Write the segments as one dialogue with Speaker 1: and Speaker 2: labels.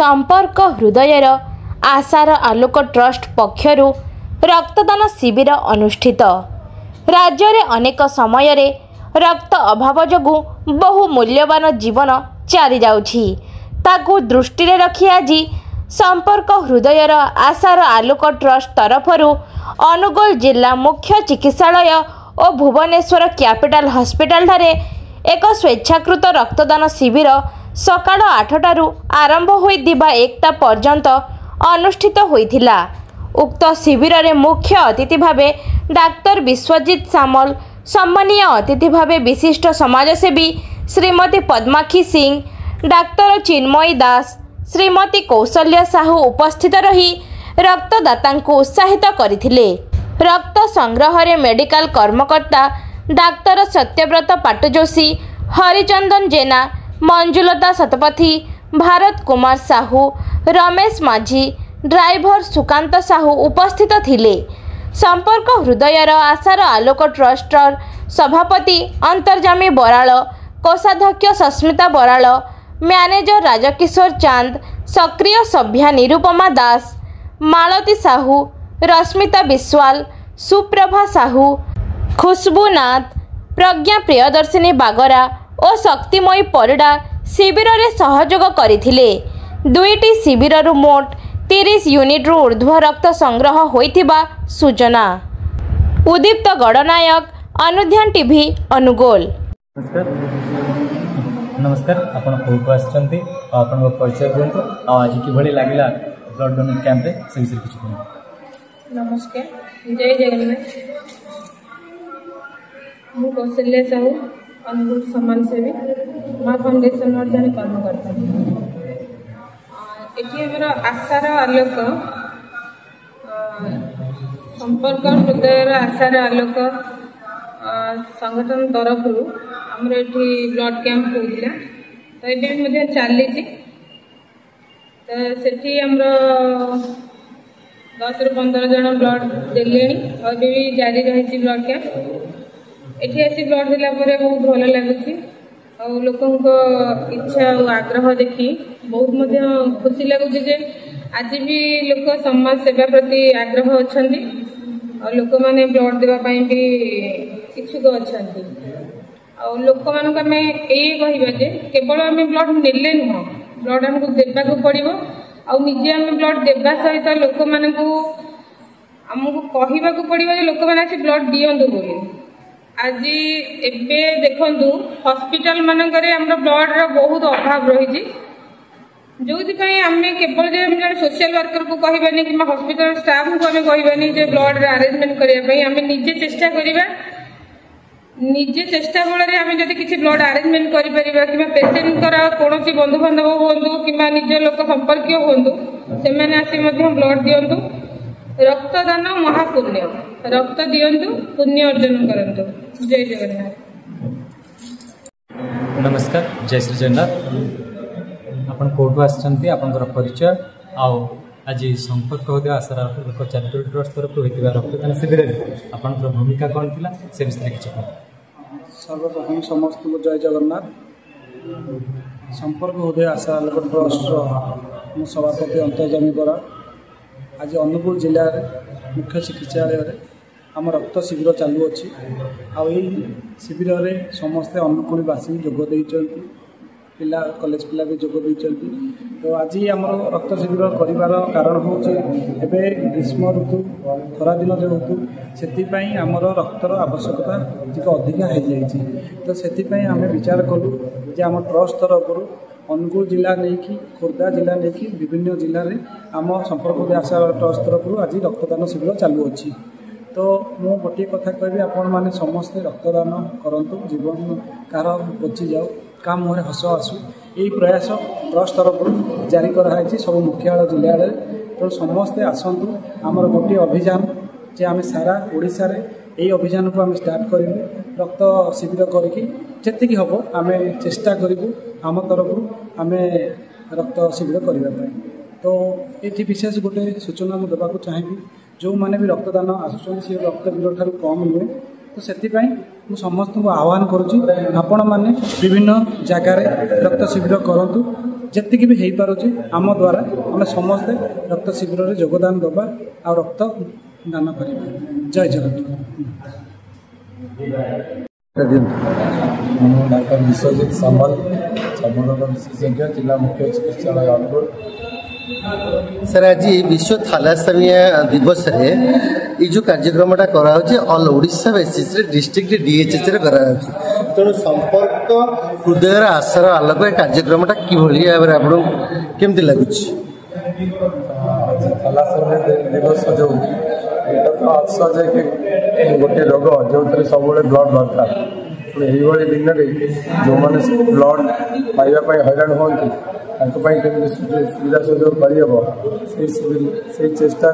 Speaker 1: संपर्क हृदयर आशार आलोक ट्रस्ट पक्षरु रक्तदान शिविर अनुष्ठित। राज्य रे अनेक समय रे रक्त अभाव जोगु बहु मूल्यवान जीवन चाली जाउछि। ताकु दृष्टि रे रखी आज संपर्क हृदयर आशार आलोक ट्रस्ट तरफरु अनुगोल जिला मुख्य चिकित्सालय और भुवनेश्वर कैपिटल हॉस्पिटल ठारे एक स्वेच्छाकृत रक्तदान शिविर सकाळ 8टारू आरंभ होई दिबा 1टा पर्यंत अनुष्ठित होइथिला। उक्त शिविर रे मुख्य अतिथि भावे डाक्टर विश्वजीत सामल, सम्मानीय अतिथि भावे विशिष्ट समाजसेवी श्रीमती पद्माक्षी सिंह, डाक्टर चिन्मयी दास, श्रीमती कौशल्या साहू उपस्थित रही रक्तदाता को उत्साहित करथिले। रक्त संग्रह रे मेडिकल कर्मकर्ता डाक्टर सत्यव्रत पाटजोशी, हरिचंदन जेना, मंजुलता शतपथी, भारत कुमार साहू, रमेश माझी, ड्राइवर सुकांत साहू उपस्थित थिले। संपर्क हृदयर आशार आलोक ट्रस्ट सभापति अंतर्जामी बराल, कोषाध्यक्ष सस्मिता बराल, मैनेजर राजकिशोर चांद, सक्रिय सभ्या निरुपमा दास, मालती साहू, रश्मिता विश्वाल, सुप्रभा साहू, खुशबू नाथ, प्रज्ञा प्रियदर्शिनी बागरा और शक्तिमयी परिडा शिविर रे सहयोग करथिले। दुईटी शिविर रु मोट 30 यूनिट रु ऊर्ध्व रक्त संग्रह होइथिबा सूचना। उदीप्त गणनायक, अनुध्यान टीवी, अनुगोल।
Speaker 2: नमस्कार आपण कोर्ट आछंती आपण परिचय दियंतु आज किभଳି लागला ब्लड डोनेट कैंप रे से विषय किछ कहू।
Speaker 3: नमस्कार, जय जगन्नाथ। मु कौशल्या साहू, अनुगुल समाज सेवी, माँ फाउंडेशन जन कर्मकर्ता। ये हमारा आशार आलोक संपर्क हृदय आशार आलोक संगठन तरफ आमर ये ब्लड कैंप होता तो ये चली तो सेठी आमर 10 ରୁ 15 जन ब्लड देले और भी जारी रही ब्लड कैंप। एठी आसी ब्लड देला परे बहुत भल लगुची और लोकों इच्छा और आग्रह देखी बहुत मध्य खुशी लगुची जे आज भी लोक समाज सेवा प्रति आग्रह अछंती और लोक माने ब्लड देवा पई भी इच्छुक अछंती और लोक मानक आमे एई कहिबा जे केवल आमे ब्लड नेले नुह, ब्लड हमको देबा को पड़िबो और निजे आमे ब्लड देबा सहित लोक मानकू हमको कहिबा को पड़िबो जे लोक माने ब्लड दियंतु बोली। आज एबे देखंतु हॉस्पिटल मानकरे हमर ब्लड रो बहुत अभाव रही जो आम केवल जो सोशल वर्कर को कहबानी कि हॉस्पिटल स्टाफ को आम कहबानी जो ब्लड अरेंजमेंट करने आम निजे चेष्टा करवा निजे चेष्टा बल आम जब किसी ब्लड अरेंजमेंट करा कि पेसेंट कौन बंधु बांधव हूँ कि निज लोक संपर्क हूँ से आसी ब्लड दिंतु। रक्तदान महापुण्य, रक्त दिंतु, पुण्य अर्जन करंतु। जय जगन्नाथ।
Speaker 2: नमस्कार, जय श्री जगन्नाथ। आपण कोर्ट आछंती आपनकर परिचय आज संपर्क होता आशार लोक चैरिटेबल ट्रस्ट तरफ होता रक्तदान शिविर आपनकर भूमिका कौन थिला से विषय किछ कहू।
Speaker 4: सर्वप्रथम समस्त को जय जगन्नाथ। संपर्क होता आशार लोक ट्रस्ट मो सभापति अंतर्जामी बरा आज अनुगुल जिले मुख्य चिकित्सालय आम रक्त शिविर चालू अच्छी शिविर में समस्ते अनुकूलवासी जोगदे पिला कॉलेज पिला भी जोगदे तो आज आम रक्त शिविर कर कारण हूँ ग्रीष्म ऋतु खरा दिन जो ऋतु से आमर रक्तर आवश्यकता टी अधिका हो जाए तो से आम विचार कलु जे आम ट्रस्ट तरफ अनुगुल जिला नहीं कि खोर्धा जिला नहीं कि विभिन्न जिले में आम संपर्क आशा ट्रस्ट तरफ आज रक्तदान शिविर चालू अच्छी। तो मु गोटे कथा कहि आपण मैंने समस्ते रक्तदान करंतु जीवन कार बची जाओ का मुहर हस आसू यही प्रयास ट्रस्ट तरफ जारी कराई सब मुख्यालय जिले में। तो समस्ते आसतु आमर गोटे अभियान जे आम सारा ओडिशा रे यही अभियान को आम स्टार्ट करूँ रक्त शिविर करके जी हम आम चेष्टा करूँ आम तरफ आम रक्त शिविर करने। तो ये विशेष गोटे सूचना मुझे देवाक चाहिए जो मैंने भी रक्तदान आसुँच सी रक्त बिल ठार कम नुहे तो से समस्त को आह्वान करुँच आपण मैंने विभिन्न जगार रक्त शिविर करूँ जी भी हो पारे आम द्वारा आम समस्ते रक्त शिविर में योगदान दबा आ रक्त दान कर। जय जगन्नाथ।
Speaker 5: डॉक्टर विश्वजीत सामल चर्मरोग विशेषज्ञ जिला मुख्य चिकित्सालय अनुगुल।
Speaker 6: सर आज विश्व थैलासेमिया दिवस रे ये जो कार्यक्रमटा कराऊँ all Odisha basis district DHH रे कराऊँ तेणु संपर्क हृदयर आशार आलोक कार्यक्रमटा कि भाव में आपको केमती लगुच?
Speaker 5: थैलासेमिया दिवस जो यहाँ तो असहज गोटे रोग जो सब ब्लड दरकार यही दिन में जो मैंने ब्लड पाइबापी हैरान होती सुविधा सुजोग करहब से चेष्टा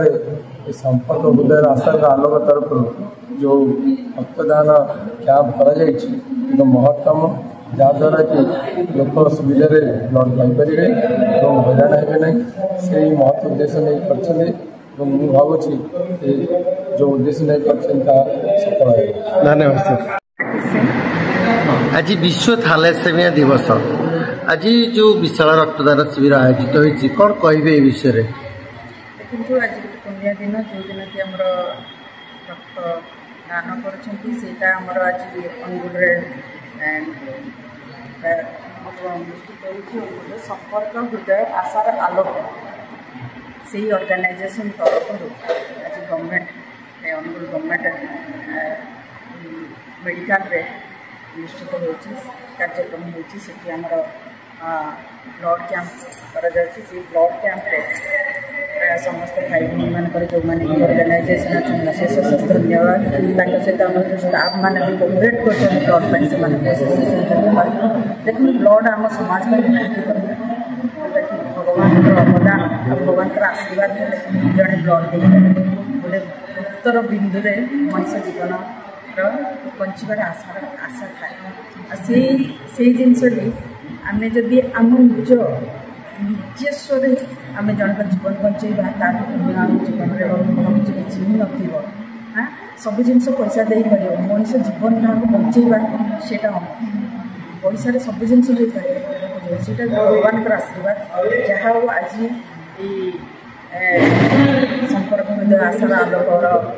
Speaker 5: संपर्क हृदय आशार आलोक तरफ जो रक्तदान कैंप कर महत् कम जहाद्वारा कि लोक सुविधा ब्लड पाइपर और हैरान हे ना से महत् उद्देश्य नहीं कर भावुँ जो उद्देश्य नहीं कर सफल है।
Speaker 6: धन्यवाद सर। आज विश्व थैलासेमिया दिवस आज जो विशाल रक्तदान शिविर आयोजित होती कौन कहे ये विषय में?
Speaker 7: देखो आज गोटे पुण्य दिन जो दिन कि आम रक्तदान करटा आमर आज अनुगुल अनुष्ठित संपर्क हृदय आशार आलोक से ऑर्गेनाइजेशन तरफ आज गवर्नमेंट अनुगुल गवर्नमेंट मेडिकल अनुष्ठित हो कार्यक्रम होमर ब्लड कैंप कर ब्लड कैंप प्राय समस्त भाई भूमि मान जो मैंने ऑर्गेनाइजेशन अच्छा शेष सशस्त्र धन्यवाद सहित आम जो स्टाफ मैंने भी कोऑपरेट कर ब्लड पे से देखिए ब्लड आम समाज में जोटा कि भगवान अवदान भगवान आशीर्वाद जड़े ब्लड दे गोटे उत्तर बिंदु मनुष्य जीवन बचार आशा थाए से जिनसटी आम जदि आम निज निजेस्वर आम जनक जीवन बचेबा ताम जीवन में किसी ही हाँ सब जिनस पैसा दे पार मनीष जीवन क्या बचेबा से पैसा सब जिनस से भगवान आशीर्वाद जहाँ आज संपर्क हृदय आशार आलोक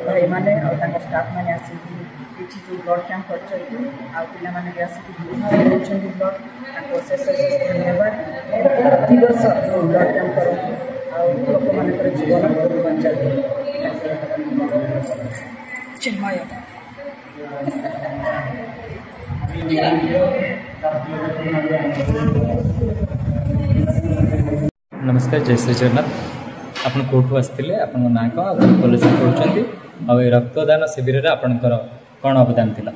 Speaker 7: भाई मैंने स्टाफ मैंने आसिक ये जो ब्लड कैंप कर पाने भी आसिक ब्लड शेष धन्यवाद प्रतिवर्ष ब्लड कैंप कर लोक मान जीवन बचा चिन्मय।
Speaker 2: नमस्कार जय श्री जगन्नाथ। आपन कोठू आसते आपण ना कौन कॉलेज पढ़ुं आ रक्तदान शिविर में आपंकर कौन अवदान थिला?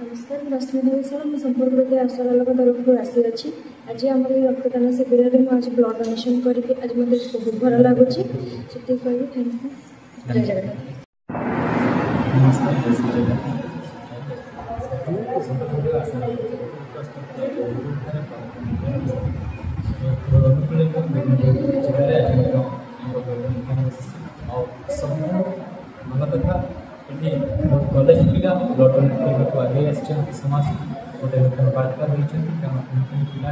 Speaker 8: नमस्कार रश्मि देवसर मैं संपर्क हृदय आशार आलोक तरफ आसी अच्छी आज आम रक्तदान शिविर में मुझे ब्लड डोनेशन करके आज मतलब बहुत भल लगुच से थैंक यू। जय जगन्नाथ।
Speaker 2: नमस्कार जय श्री जगन्नाथ। भल कथा ये कॉलेज पिला ब्लड डोनेट करने को आगे समाज गोटे बार्ता देते पिला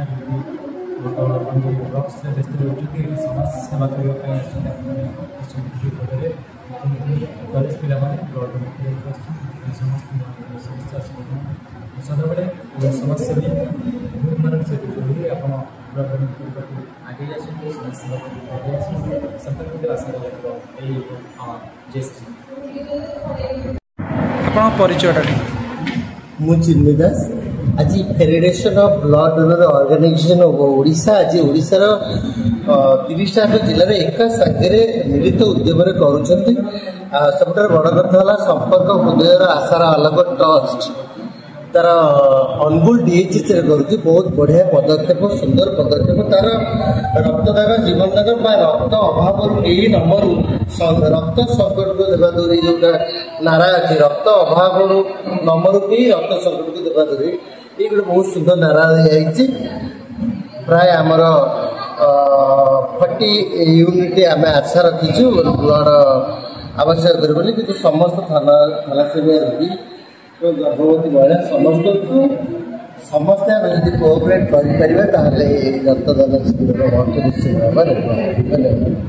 Speaker 2: ड्रग्स व्यस्त रोचे समाज सेवा करने कॉलेज पिला ब्लड डोनेट कर समस्त समस्या समाधान सदाबले समस्या भी मान सहित जोड़ी आप ब्लड डोनेट करने आगे समाज सेवा आगे संपर्क आशा
Speaker 4: परिचय
Speaker 6: मु चिन्मय दास आज federation of blood donor organisation of Odisha आज ओडिशार 30टा जिले में एक सागे मिलित उद्यम करुँच सब बड़ कथा संपर्क हृदय आशार आलोक ट्रस्ट तार अनुगुल डीएचएच करुँच बहुत बढ़िया पदक्षेप सुंदर पदक्षेप तार रक्तदान जीवन दान रक्त अभाव कहीं नमरू रक्त संकट को देवा दूरी जोटा नारा अच्छे रक्त अभाव नमरू कहीं रक्त संकट को देवा दूरी ये गोटे बहुत सुंदर नारा दिखाई प्राय आमर 40 यूनिट आम आशा रखीचु ब्लड ଆବଶ୍ୟକ କରିବନି, କିନ୍ତୁ ସମସ୍ତ ଥାଲାସେମିଆ ରୋଗୀ ଗର୍ଭବତୀ ମହିଳା ସମସ୍ତେ ଆମେ ଯଦି କୋଅପରେଟ୍ କରିପାରିବା ତାହେଲେ ରକ୍ତଦାନ ଶିବିରର ଅର୍ଥ ନିଶ୍ଚିତ ଭାବରେ ଧନ୍ୟବାଦ।